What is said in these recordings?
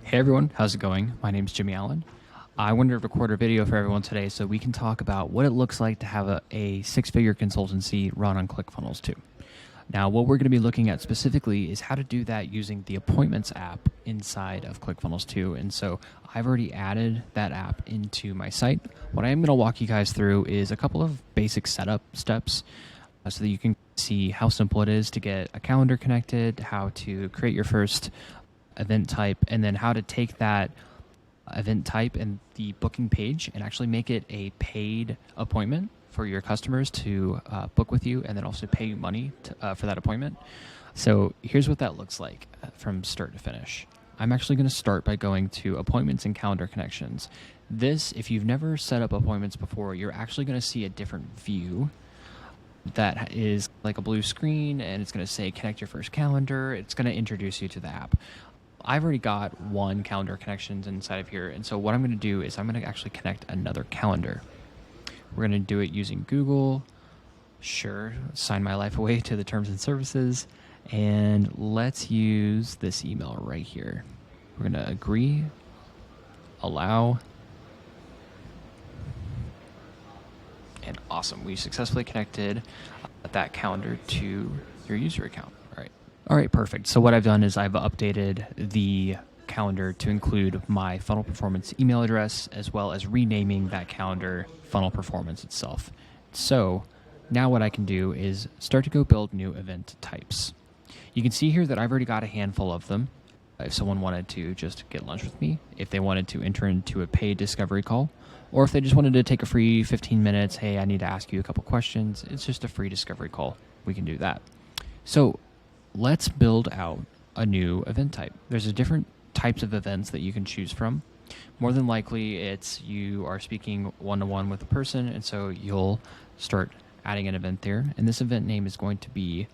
Hey everyone, how's it going? My name is Jimmy Allen. I wanted to record a video for everyone today so we can talk about what it looks like to have a six-figure consultancy run on ClickFunnels too. Now, what we're going to be looking at specifically is how to do that using the Appointments app inside of ClickFunnels 2. And so I've already added that app into my site. What I am going to walk you guys through is a couple of basic setup steps so that you can see how simple it is to get a calendar connected, how to create your first event type, and then how to take that event type and the booking page and actually make it a paid appointment for your customers to book with you, and then also pay you money for that appointment. So here's what that looks like from start to finish. I'm actually going to start by going to Appointments and Calendar Connections. This, if you've never set up appointments before, you're actually going to see a different view that is like a blue screen, and it's going to say connect your first calendar. It's going to introduce you to the app. I've already got one calendar connections inside of here, and so what I'm going to do is I'm going to actually connect another calendar. We're going to do it using Google. Sure, sign my life away to the terms and services, and let's use this email right here. We're going to agree, allow, and awesome. We successfully connected that calendar to your user account. All right, perfect. So what I've done is I've updated the calendar to include my Funnel Performance email address, as well as renaming that calendar Funnel Performance itself. So now what I can do is start to go build new event types. You can see here that I've already got a handful of them. If someone wanted to just get lunch with me, if they wanted to enter into a paid discovery call, or if they just wanted to take a free 15 minutes, hey, I need to ask you a couple questions, it's just a free discovery call. We can do that. So let's build out a new event type. There's a different types of events that you can choose from. More than likely, it's you are speaking one-to-one with a person, and so you'll start adding an event there. And this event name is going to be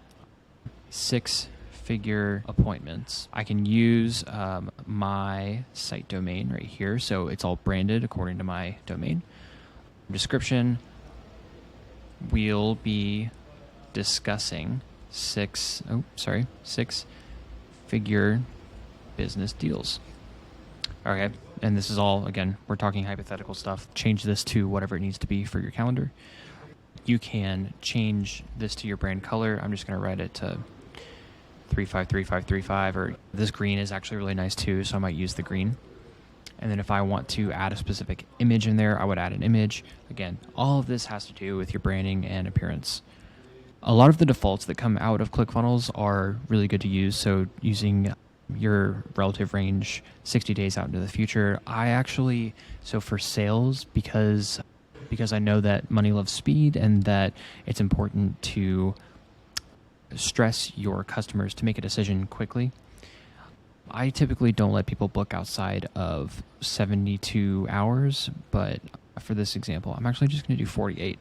six-figure appointments. I can use my site domain right here, so it's all branded according to my domain. Description, we'll be discussing six-figure business deals. Okay, and this is all, again, we're talking hypothetical stuff. Change this to whatever it needs to be for your calendar. You can change this to your brand color. I'm just going to write it to 353535, or this green is actually really nice too, so I might use the green. And then if I want to add a specific image in there, I would add an image. Again, all of this has to do with your branding and appearance. A lot of the defaults that come out of ClickFunnels are really good to use. So using your relative range 60 days out into the future, so for sales, because I know that money loves speed and that it's important to stress your customers to make a decision quickly, I typically don't let people book outside of 72 hours, but for this example, I'm actually just going to do 48.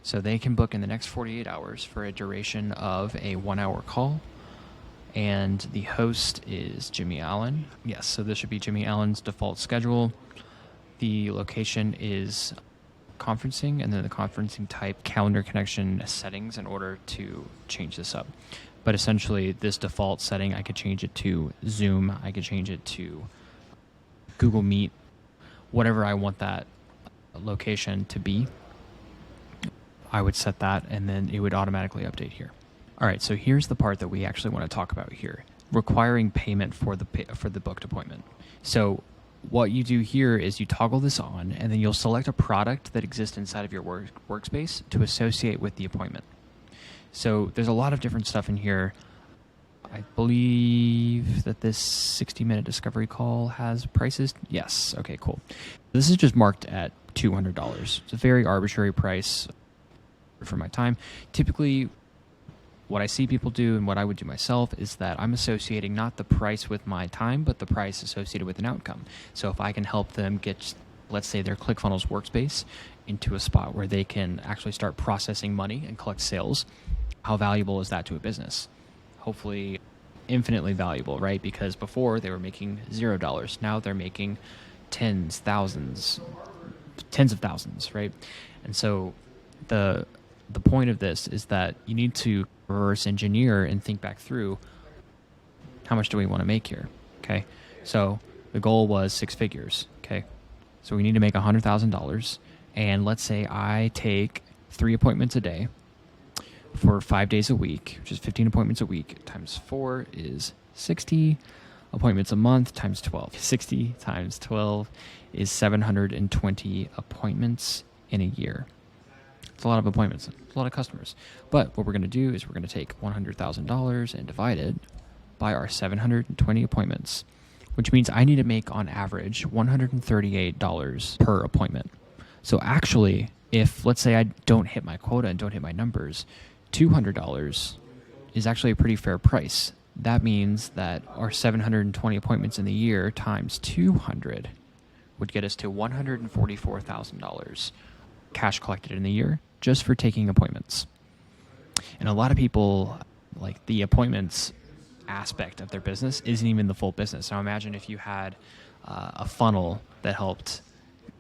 So they can book in the next 48 hours for a duration of a 1-hour call. And the host is Jimmy Allen. Yes, so this should be Jimmy Allen's default schedule. The location is conferencing, and then the conferencing type calendar connection settings in order to change this up. But essentially, this default setting, I could change it to Zoom. I could change it to Google Meet, whatever I want that location to be. I would set that, and then it would automatically update here. All right, so here's the part that we actually want to talk about here, requiring payment for the booked appointment. So what you do here is you toggle this on, and then you'll select a product that exists inside of your workspace to associate with the appointment. So there's a lot of different stuff in here. I believe that this 60-minute discovery call has prices. Yes, okay, cool. This is just marked at $200. It's a very arbitrary price for my time. Typically, what I see people do and what I would do myself is that I'm associating not the price with my time, but the price associated with an outcome. So if I can help them get, let's say, their ClickFunnels workspace into a spot where they can actually start processing money and collect sales, how valuable is that to a business? Hopefully infinitely valuable, right? Because before they were making $0. Now they're making tens of thousands, right? And so the point of this is that you need to reverse engineer and think back through how much do we want to make here, okay? So The goal was 6 figures. Okay. So we need to make $100,000. And let's say I take 3 appointments a day for 5 days a week, which is 15 appointments a week, times 4 is 60 appointments a month times 12. 60 times 12 is 720 appointments in a year. It's a lot of appointments, it's a lot of customers. But what we're going to do is we're going to take $100,000 and divide it by our 720 appointments, which means I need to make on average $138 per appointment. So actually, if let's say I don't hit my quota and don't hit my numbers, $200 is actually a pretty fair price. That means that our 720 appointments in the year times 200 would get us to $144,000 cash collected in the year just for taking appointments. And a lot of people, like, the appointments aspect of their business isn't even the full business. Now imagine if you had a funnel that helped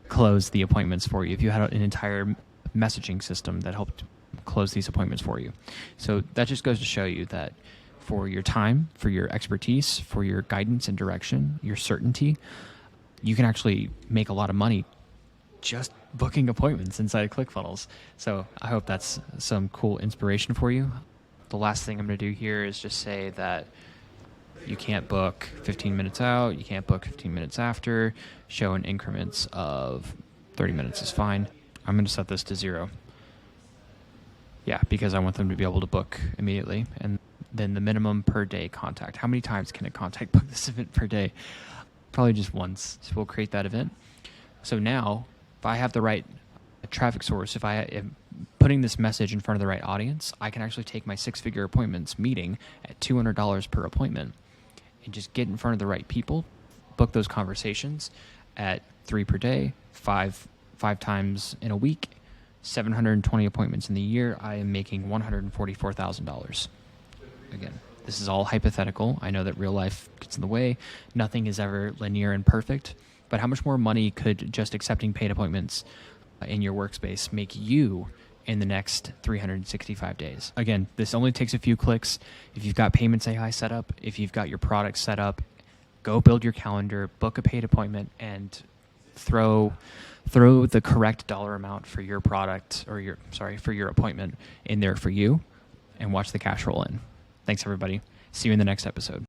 close the appointments for you, if you had an entire messaging system that helped close these appointments for you. So that just goes to show you that for your time, for your expertise, for your guidance and direction, your certainty, you can actually make a lot of money just booking appointments inside of ClickFunnels. So I hope that's some cool inspiration for you. The last thing I'm going to do here is just say that you can't book 15 minutes out, you can't book 15 minutes after, show in increments of 30 minutes is fine. I'm going to set this to 0. Yeah, because I want them to be able to book immediately. And then the minimum per day contact. How many times can a contact book this event per day? Probably just once. So we'll create that event. So now, if I have the right traffic source, if I am putting this message in front of the right audience, I can actually take my 6-figure appointments meeting at $200 per appointment and just get in front of the right people, book those conversations at 3 per day, five times in a week, 720 appointments in the year. I am making $144,000. Again, this is all hypothetical. I know that real life gets in the way. Nothing is ever linear and perfect. But how much more money could just accepting paid appointments in your workspace make you in the next 365 days? Again, this only takes a few clicks. If you've got Payments AI set up, if you've got your product set up, go build your calendar, book a paid appointment, and throw the correct dollar amount for your product or for your appointment in there for you, and watch the cash roll in. Thanks, everybody. See you in the next episode.